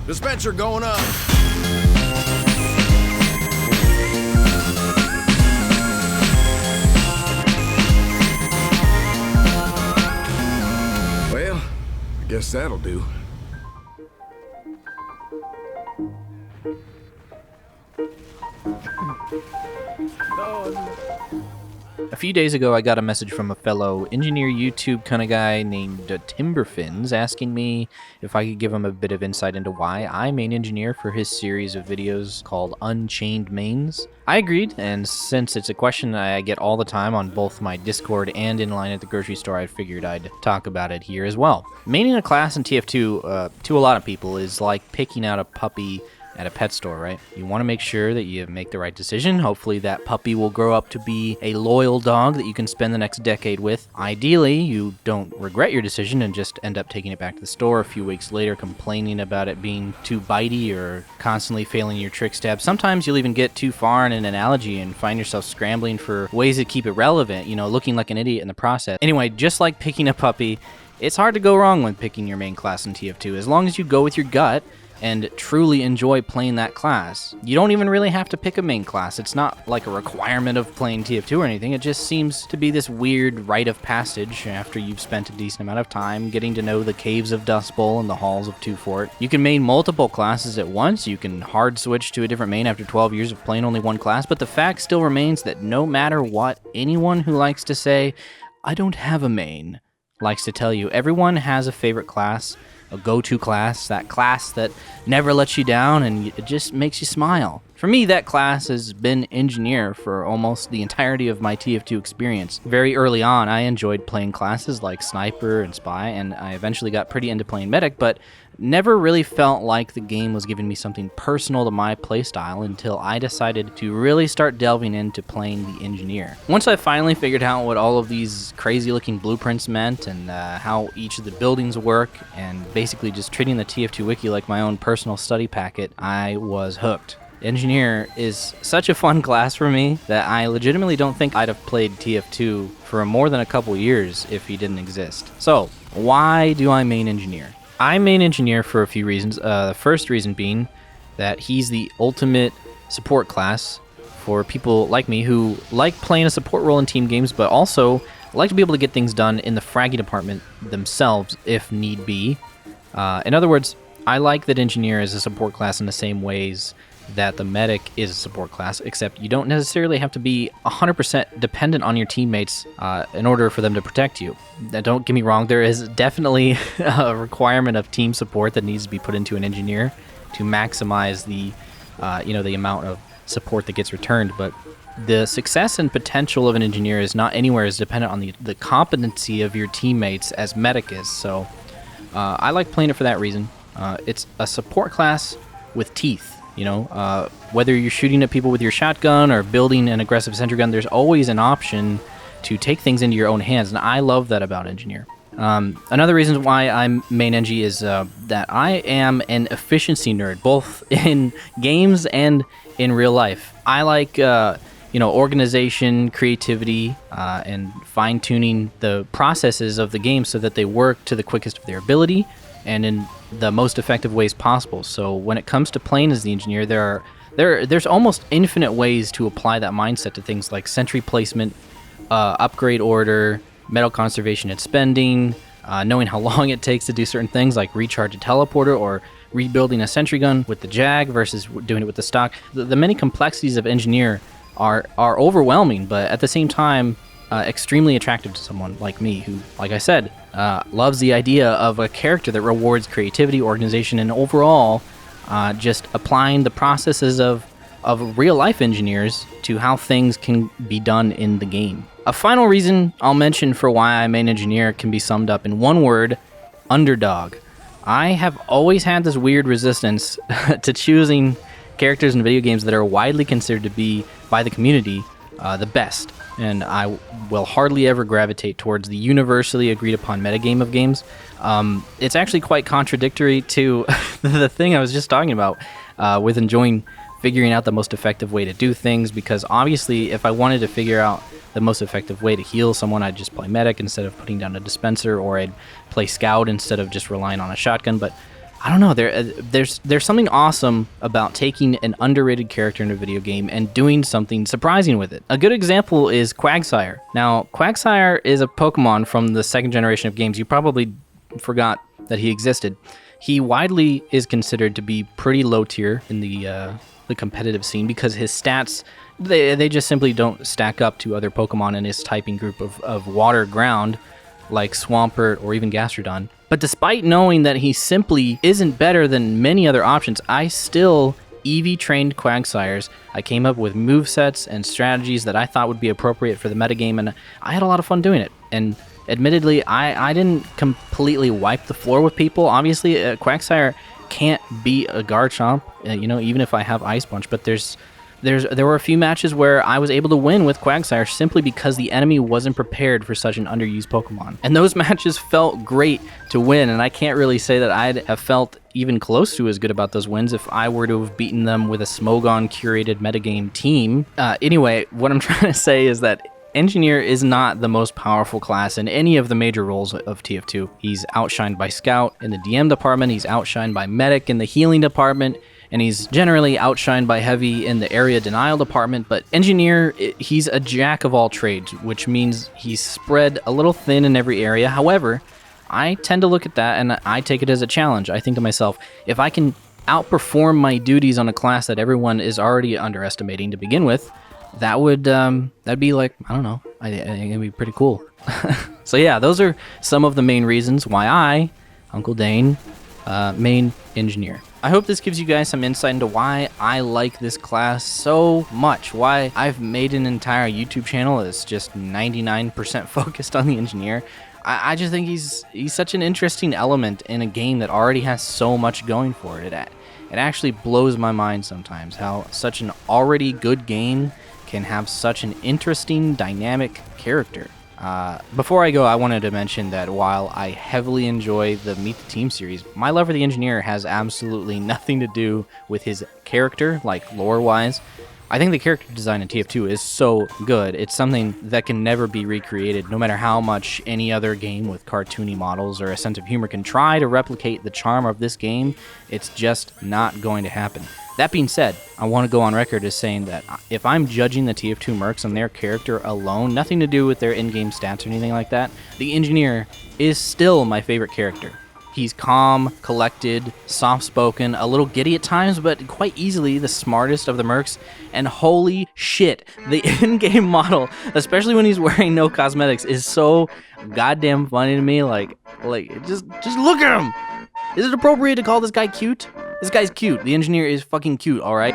Dispenser going up. Well, I guess that'll do. A few days ago, I got a message from a fellow engineer YouTube kind of guy named Timberfins asking me if I could give him a bit of insight into why I main engineer for his series of videos called Unchained Mains. I agreed, and since it's a question I get all the time on both my Discord and in line at the grocery store, I figured I'd talk about it here as well. Maining a class in TF2, to a lot of people, is like picking out a puppy at a pet store, right? You want to make sure that you make the right decision. Hopefully that puppy will grow up to be a loyal dog that you can spend the next decade with. Ideally, you don't regret your decision and just end up taking it back to the store a few weeks later complaining about it being too bitey or constantly failing your trick stab. Sometimes you'll even get too far in an analogy and find yourself scrambling for ways to keep it relevant, looking like an idiot in the process. Anyway, just like picking a puppy, it's hard to go wrong when picking your main class in TF2 as long as you go with your gut and truly enjoy playing that class. You don't even really have to pick a main class. It's not like a requirement of playing TF2 or anything. It just seems to be this weird rite of passage after you've spent a decent amount of time getting to know the caves of Dust Bowl and the halls of Two Fort. You can main multiple classes at once. You can hard switch to a different main after 12 years of playing only one class, but the fact still remains that no matter what anyone who likes to say, "I don't have a main," likes to tell you, everyone has a favorite class, a go-to class, that class that never lets you down and it just makes you smile. For me, that class has been engineer for almost the entirety of my TF2 experience. Very early on, I enjoyed playing classes like Sniper and Spy, and I eventually got pretty into playing Medic, but never really felt like the game was giving me something personal to my playstyle until I decided to really start delving into playing the engineer. Once I finally figured out what all of these crazy looking blueprints meant and how each of the buildings work, and basically just treating the TF2 wiki like my own personal study packet, I was hooked. Engineer is such a fun class for me that I legitimately don't think I'd have played TF2 for more than a couple years if he didn't exist. So, why do I main engineer? I main engineer for a few reasons. The first reason being that he's the ultimate support class for people like me who like playing a support role in team games, but also like to be able to get things done in the fragging department themselves if need be. In other words, I like that engineer is a support class in the same ways that the medic is a support class, except you don't necessarily have to be 100% dependent on your teammates in order for them to protect you. Now, don't get me wrong, there is definitely a requirement of team support that needs to be put into an engineer to maximize the the amount of support that gets returned, but the success and potential of an engineer is not anywhere as dependent on the competency of your teammates as medic is, so I like playing it for that reason. It's a support class with teeth. Whether you're shooting at people with your shotgun or building an aggressive sentry gun, there's always an option to take things into your own hands, and I love that about Engineer. Another reason why I'm main Engie is that I am an efficiency nerd, both in games and in real life. I like organization, creativity, and fine-tuning the processes of the game so that they work to the quickest of their ability and in the most effective ways possible. So when it comes to playing as the engineer, there's almost infinite ways to apply that mindset to things like sentry placement, upgrade order, metal conservation and spending, knowing how long it takes to do certain things like recharge a teleporter or rebuilding a sentry gun with the Jag versus doing it with the stock. The many complexities of engineer are overwhelming, but at the same time extremely attractive to someone like me who, like I said, loves the idea of a character that rewards creativity, organization, and overall just applying the processes of real-life engineers to how things can be done in the game. A final reason I'll mention for why I main engineer can be summed up in one word: underdog. I have always had this weird resistance to choosing characters in video games that are widely considered to be, by the community, the best, and I will hardly ever gravitate towards the universally agreed upon metagame of games. It's actually quite contradictory to the thing I was just talking about with enjoying figuring out the most effective way to do things, because obviously if I wanted to figure out the most effective way to heal someone, I'd just play medic instead of putting down a dispenser, or I'd play scout instead of just relying on a shotgun. But I don't know. There's something awesome about taking an underrated character in a video game and doing something surprising with it. A good example is Quagsire. Now, Quagsire is a Pokemon from the second generation of games. You probably forgot that he existed. He widely is considered to be pretty low tier in the competitive scene because his stats, they just simply don't stack up to other Pokemon in his typing group of water ground, like Swampert or even Gastrodon. But despite knowing that he simply isn't better than many other options, I still EV trained Quagsires. I came up with movesets and strategies that I thought would be appropriate for the metagame, and I had a lot of fun doing it. And admittedly, I didn't completely wipe the floor with people. Obviously, Quagsire can't beat a Garchomp, even if I have Ice Punch, but there were a few matches where I was able to win with Quagsire simply because the enemy wasn't prepared for such an underused Pokemon. And those matches felt great to win, and I can't really say that I'd have felt even close to as good about those wins if I were to have beaten them with a Smogon curated metagame team. Anyway, what I'm trying to say is that Engineer is not the most powerful class in any of the major roles of TF2. He's outshined by Scout in the DM department, he's outshined by Medic in the healing department, and he's generally outshined by Heavy in the area denial department. But Engineer, he's a jack of all trades, which means he's spread a little thin in every area. However, I tend to look at that and I take it as a challenge. I think to myself, if I can outperform my duties on a class that everyone is already underestimating to begin with, that'd be like, I don't know, I think it'd be pretty cool. So yeah, those are some of the main reasons why I, Uncle Dane, main Engineer. I hope this gives you guys some insight into why I like this class so much, why I've made an entire YouTube channel that's just 99% focused on the Engineer. I just think he's such an interesting element in a game that already has so much going for it. It actually blows my mind sometimes how such an already good game can have such an interesting, dynamic character. Before I go, I wanted to mention that while I heavily enjoy the Meet the Team series, my love for the Engineer has absolutely nothing to do with his character, like lore-wise. I think the character design in TF2 is so good. It's something that can never be recreated, no matter how much any other game with cartoony models or a sense of humor can try to replicate the charm of this game. It's just not going to happen. That being said, I want to go on record as saying that if I'm judging the TF2 mercs on their character alone, nothing to do with their in-game stats or anything like that, the Engineer is still my favorite character. He's calm, collected, soft-spoken, a little giddy at times, but quite easily the smartest of the mercs. And holy shit, the in-game model, especially when he's wearing no cosmetics, is so goddamn funny to me. Like just look at him. Is it appropriate to call this guy cute? This guy's cute. The Engineer is fucking cute, all right?